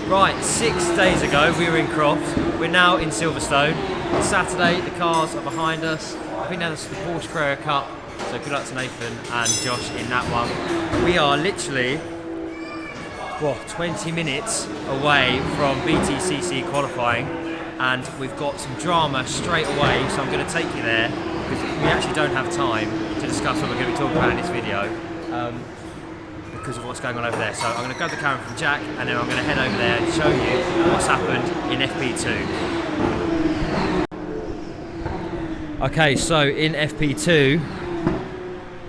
Right, 6 days ago we were in Crofts, we're now in Silverstone. On Saturday the cars are behind us. I think now this is the Porsche Carrera Cup, so good luck to Nathan and Josh in that one. We are literally 20 minutes away from BTCC qualifying, and we've got some drama straight away, so I'm going to take you there because we actually don't have time to discuss what we're going to be talking about in this video. Because of what's going on over there. So I'm going to grab the camera from Jack and then I'm going to head over there and show you what's happened in FP2. Okay, so in FP2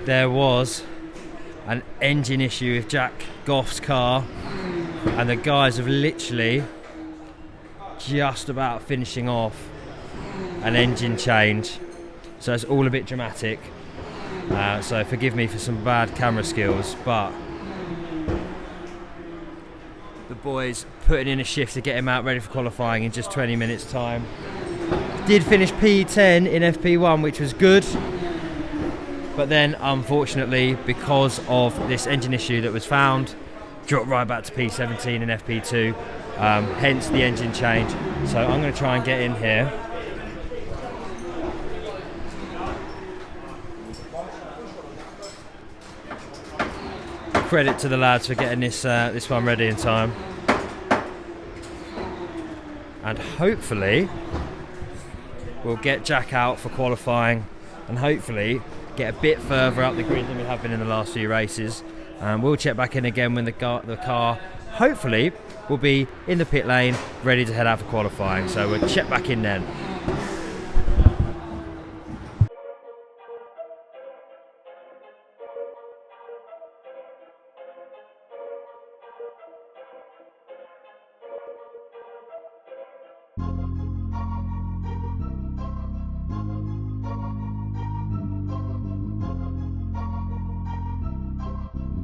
there was an engine issue with Jack Goff's car, and the guys have literally just about finishing off an engine change, so it's all a bit dramatic. So forgive me for some bad camera skills, but the boys putting in a shift to get him out ready for qualifying in just 20 minutes time. Did finish P10 in FP1, which was good, but then unfortunately because of this engine issue that was found, dropped right back to P17 in FP2, hence the engine change. So I'm going to try and get in here. Credit to the lads for getting this one ready in time, and hopefully we'll get Jack out for qualifying and hopefully get a bit further up the grid than we have been in the last few races. We'll check back in again when the car hopefully will be in the pit lane ready to head out for qualifying, so we'll check back in then.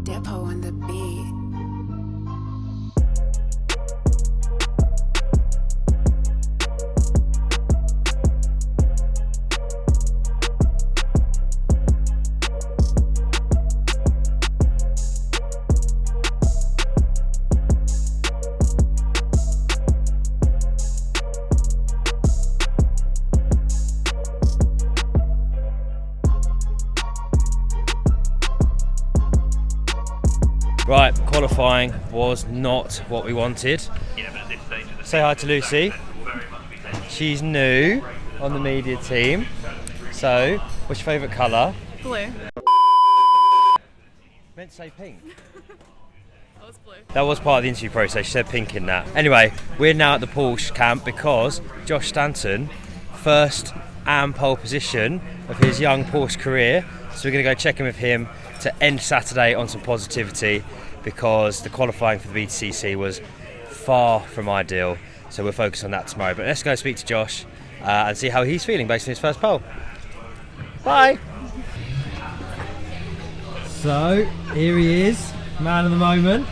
Depot on the beat. Right, qualifying was not what we wanted. Say hi to Lucy. She's new on the media team. So, what's your favourite colour? Blue. Meant to say pink. That was blue. That was part of the interview process, she said pink in that. Anyway, we're now at the Porsche camp because Josh Stanton, first and pole position of his young Porsche career. So we're going to go check in with him to end Saturday on some positivity, because the qualifying for the BTCC was far from ideal. So we'll focus on that tomorrow. But let's go speak to Josh and see how he's feeling based on his first pole. Bye! So here he is, man of the moment,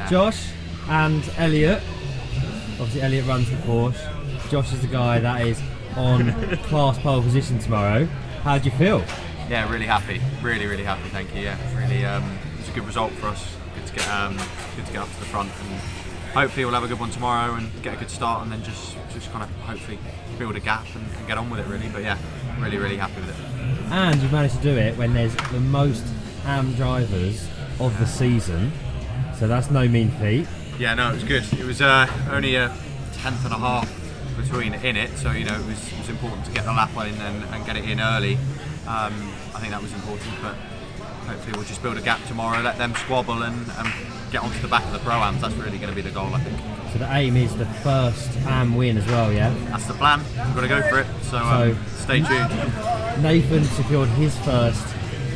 Josh and Elliot. Obviously Elliot runs the Porsche. Josh is the guy that is on class pole position tomorrow. How do you feel? Yeah, really happy. Really happy. Thank you. Yeah, really. It was a good result for us. Good to get up to the front, and hopefully we'll have a good one tomorrow and get a good start, and then just kind of hopefully build a gap and get on with it. Really, but yeah, really happy with it. And you've managed to do it when there's the most AM drivers of the season, so that's no mean feat. Yeah, no, it was good. It was only a tenth and a half between in it, so you know it was important to get the lap in and get it in early. I think that was important, but hopefully we'll just build a gap tomorrow, let them squabble and get onto the back of the Pro-Ams. That's really going to be the goal, I think. So the aim is the first AM win as well, yeah? That's the plan. We've got to go for it, so stay tuned. Nathan secured his first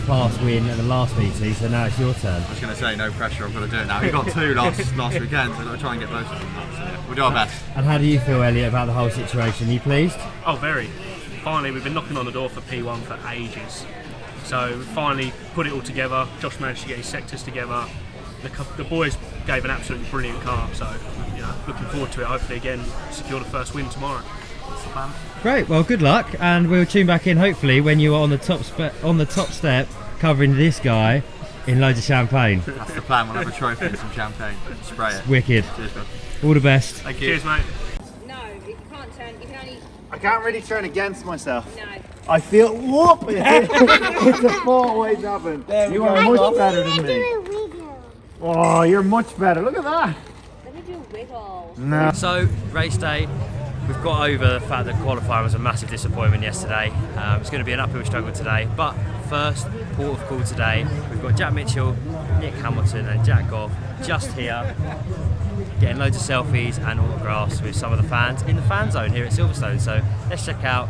class win at the last BT, so now it's your turn. I was going to say, no pressure, I've got to do it now. We got two last weekend, so I've got to try and get both of them now. So yeah, we'll do our best. And how do you feel, Elliot, about the whole situation? Are you pleased? Oh, very. Finally, we've been knocking on the door for P1 for ages. So we finally put it all together. Josh managed to get his sectors together. The boys gave an absolutely brilliant car, so you know, looking forward to it. Hopefully again secure the first win tomorrow. That's the plan. Great, well good luck, and we'll tune back in hopefully when you are on the top step covering this guy In loads of champagne. That's the plan. We'll have a trophy and some champagne. Spray it. Wicked. Cheers, bro. All the best. Thank you. Cheers, mate. No, you can't turn. You can only. I can't really turn against myself. No. I feel whoop! It's a four-way jumping. You are much better than me. Oh, you're much better. Look at that. Let me do a wiggle. No. So, race day. We've got over the fact that qualifying was a massive disappointment yesterday. It's going to be an uphill struggle today. But first, port of call today, we've got Jack Mitchell, Nick Hamilton and Jack Goff just here, getting loads of selfies and autographs with some of the fans in the fan zone here at Silverstone. So let's check out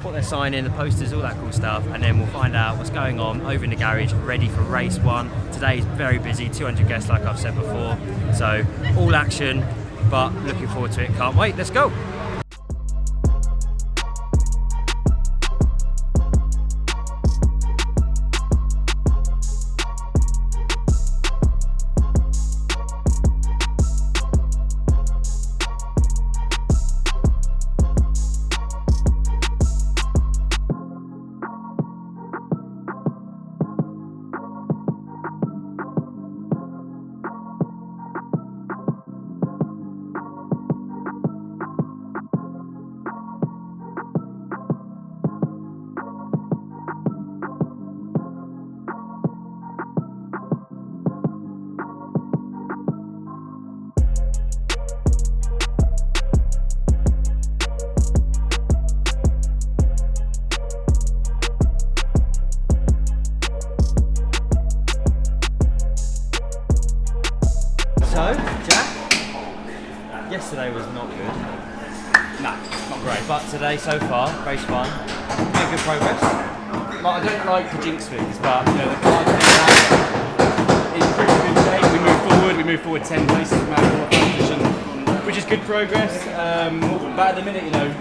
what they're signing, the posters, all that cool stuff, and then we'll find out what's going on over in the garage, ready for race one. Today's very busy, 200 guests like I've said before. So all action, but looking forward to it. Can't wait, let's go. So, Jack, yesterday was not good. No, not great. But today, so far, race one, made good progress. Like, I don't like to jinx things, but you know, the car is pretty good today. We move forward 10 places from our qualifying position, which is good progress. But at the minute, you know,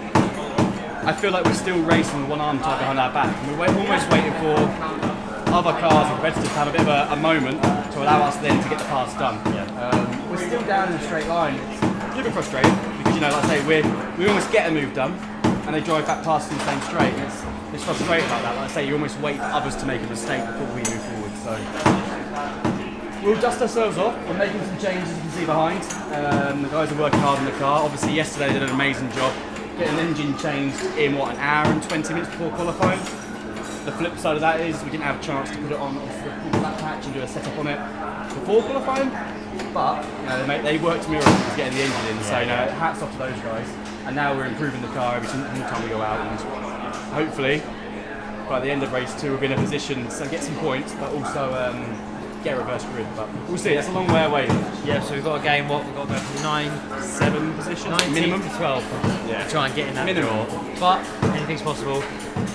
I feel like we're still racing with one arm tied behind our back. And we're almost waiting for other cars and competitors to have a bit of a moment to allow us then to get the pass done. We're still down in a straight line. It's a little bit frustrating because, you know, like I say, we almost get a move done and they drive back past in the same straight. It's frustrating about that. Like I say, you almost wait for others to make a mistake before we move forward. So we'll dust ourselves off. We're making some changes, you can see behind. The guys are working hard on the car. Obviously, yesterday they did an amazing job getting the engine changed in what, an hour and 20 minutes before qualifying. The flip side of that is we didn't have a chance to put it on the flat patch and do a setup on it before qualifying. But you know, they worked miracles getting the engine in. So you know, hats off to those guys. And now we're improving the car every time we go out. And hopefully, by the end of race 2, we'll be in a position to get some points, but also get a reverse grid. But we'll see. That's a long way away. Yeah, so we've got a game. What we've got to go from 7 positions 19 minimum to 12. Yeah. To try and get in that Minimum. draw. But anything's possible.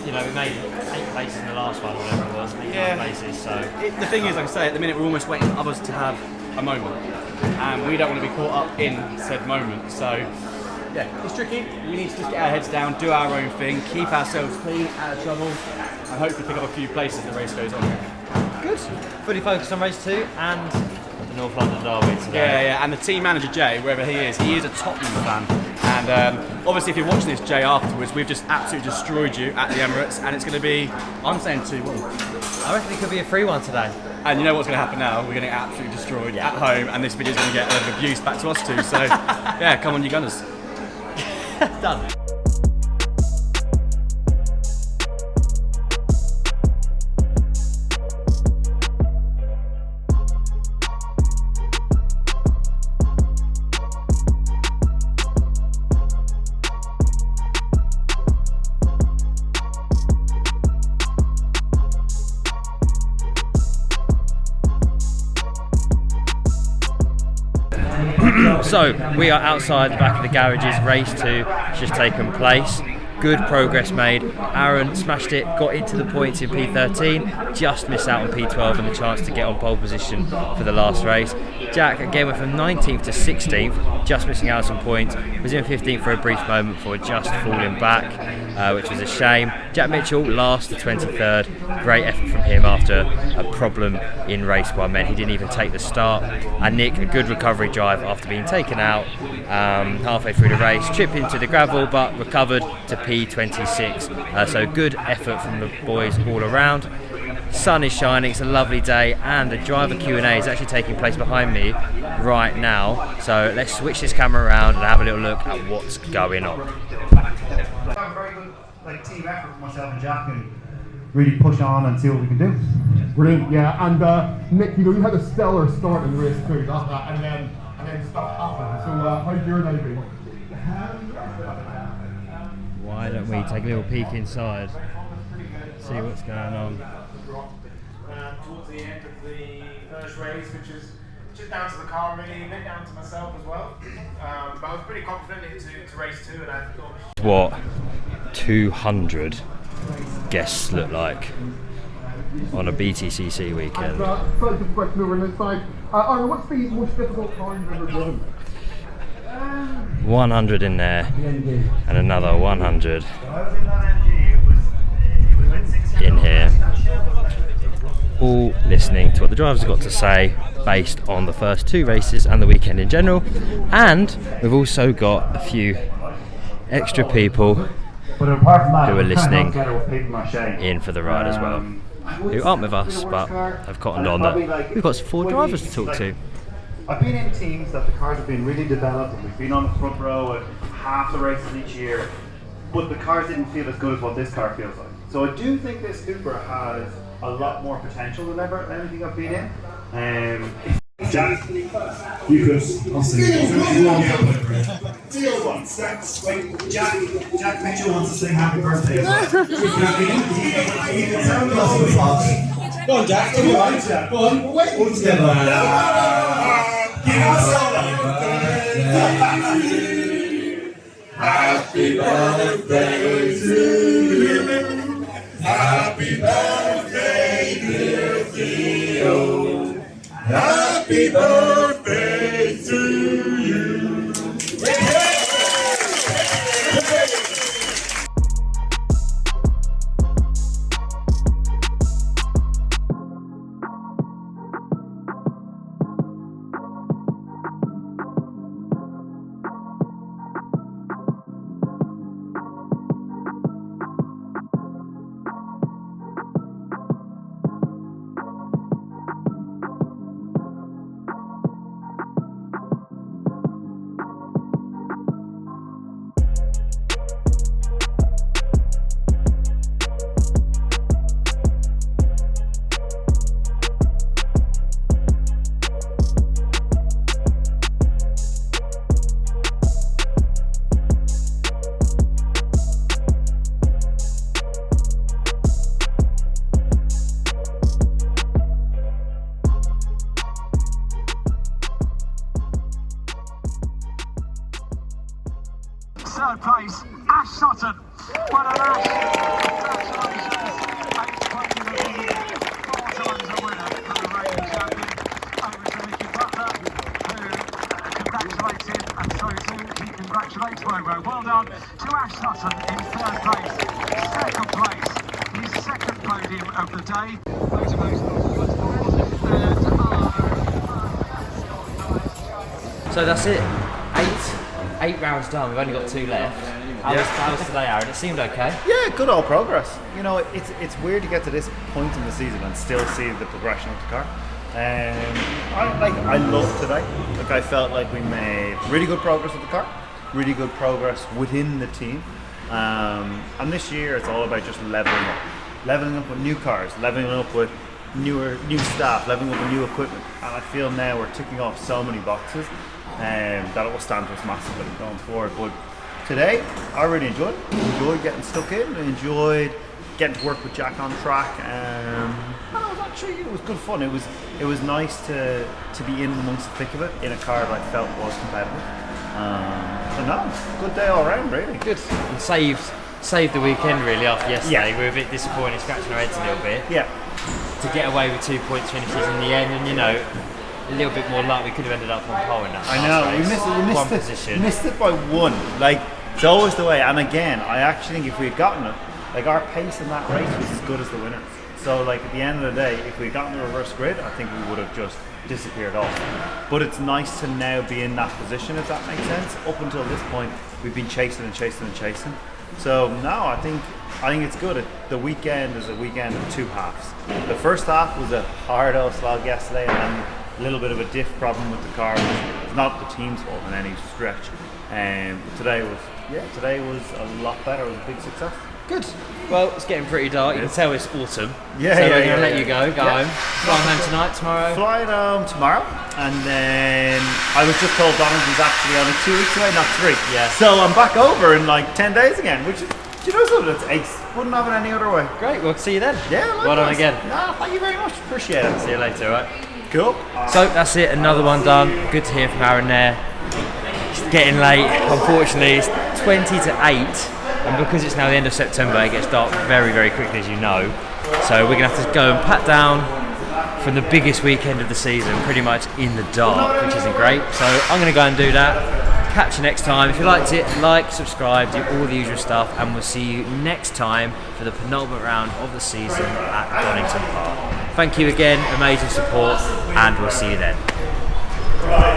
You know, we made 8 places in the last one, or whatever it was, 8 places. So The thing is, like I say, at the minute we're almost waiting for others to have a moment, and we don't want to be caught up in said moment. So yeah, it's tricky. We need to just get our heads down, do our own thing, keep ourselves clean, out of trouble, and hopefully pick up a few places as the race goes on. good. Fully focused on race 2 and the North London Derby today. Yeah, and the team manager Jay, wherever he is a Tottenham fan. And obviously, if you're watching this, Jay, afterwards, we've just absolutely destroyed you at the Emirates, and it's going to be, I'm saying 2-1. I reckon it could be a free one today. And you know what's going to happen now? We're going to get absolutely destroyed at home, and this video's going to get a lot of abuse back to us too. So, yeah, come on, you Gunners. Done. So we are outside the back of the garages. Race 2 has just taken place. Good progress made. Aron smashed it, got into the points in P13, just missed out on P12 and the chance to get on pole position for the last race. Jack again went from 19th to 16th, just missing out on some points. Was in 15th for a brief moment before just falling back, which was a shame. Jack Mitchell last to 23rd. Great effort from him after a problem in race 1 meant he didn't even take the start. And Nick, a good recovery drive after being taken out halfway through the race, tripped into the gravel but recovered to P26. So good effort from the boys all around. sun is shining, it's a lovely day, and the driver Q&A is actually taking place behind me right now. So let's switch this camera around and have a little look at what's going on. A very good team effort for myself and Jack, and really push on and see what we can do. Brilliant, yeah. And Nick, you had a stellar start in the race too, and then stopped happening. So how's your day been? Why don't we take a little peek inside, see what's going on. Towards the end of the first race, which is just down to the car, really, a bit down to myself as well. But I was pretty confident into race 2, and I thought. What 200 guests look like on a BTCC weekend. Question over on this side. Aron, what's the most difficult car you've ever driven? 100 in there, and another 100 in here. All listening to what the drivers have got to say based on the first 2 races and the weekend in general. And we've also got a few extra people who are listening in for the ride as well, who aren't with us but have cottoned on that we've got 4 drivers to talk to. I've been in teams that the cars have been really developed and we've been on the front row at half the races each year, but the cars didn't feel as good as what this car feels like. So I do think this CUPRA has a lot more potential than ever anything I've been in. Jack, you could. I'll see. Theo wants. Wait, Jack Mitchell wants to sing happy birthday as well. He can sound like. Go on, Jack. Come on, Jack. Go on. Wait. All together. Give us all. Happy birthday to you. Happy birthday, dear Theo. Happy birthday to you. Third place, Ash Sutton. Well done, Ash. Congratulations. 4 times a winner for the reigning champion. Over to Mickey Butler, who congratulated, and so too he congratulates Robo. Well done to Ash Sutton in 3rd place. 2nd place, his 2nd podium of the day. So that's it. 8 rounds done. We've only got 2 left. How was today, Aaron? It seemed okay. Yeah, good old progress. You know, it's weird to get to this point in the season and still see the progression of the car. I loved today. Like, I felt like we made really good progress with the car, really good progress within the team. And this year it's all about just leveling up with new cars, leveling up with new staff, leveling up with new equipment. And I feel now we're ticking off so many boxes that it will stand to us massively going forward. But today, I really enjoyed getting stuck in. I enjoyed getting to work with Jack on track. It was good fun. It was nice to be in amongst the thick of it in a car that I felt was competitive. Good day all round, really. Good. And saved the weekend really after yesterday. We were a bit disappointed, scratching our heads a little bit. Yeah. To get away with 2 points finishes in the end, and a little bit more luck, we could have ended up on pole in that. I know, we missed it by 1. Like, it's always the way. And again, I actually think if we had gotten it, like, our pace in that race was as good as the winners. So, like, at the end of the day, if we had gotten the reverse grid, I think we would have just disappeared off. But it's nice to now be in that position, if that makes sense. Up until this point, we've been chasing and chasing and chasing. So no, I think it's good. The weekend is a weekend of two halves. The first half was a hard old slog yesterday, and then a little bit of a diff problem with the car. It's not the team's fault in any stretch. Today was a lot better. It was a big success. Good. Well, it's getting pretty dark. You can tell it's autumn. Yeah, so yeah, we're going to yeah, let yeah. you go home. Flying home tonight, tomorrow. Flying home tomorrow, and then I was just told Donington's actually only 2 weeks away, not 3. Yeah. So I'm back over in like 10 days again, which is, do you know something? That's ace. Wouldn't have it any other way. Great. We'll see you then. Yeah. Well done again. No, thank you very much. Appreciate it. See you later, right? Cool. So that's it. Another one done. Good to hear from Aron there. It's getting late. Unfortunately, it's 20 to 8. And because it's now the end of September, it gets dark very, very quickly, as you know. So we're going to have to go and pat down from the biggest weekend of the season, pretty much in the dark, which isn't great. So I'm going to go and do that. Catch you next time. If you liked it, like, subscribe, do all the usual stuff, and we'll see you next time for the penultimate round of the season at Donington Park. Thank you again, amazing support, and we'll see you then.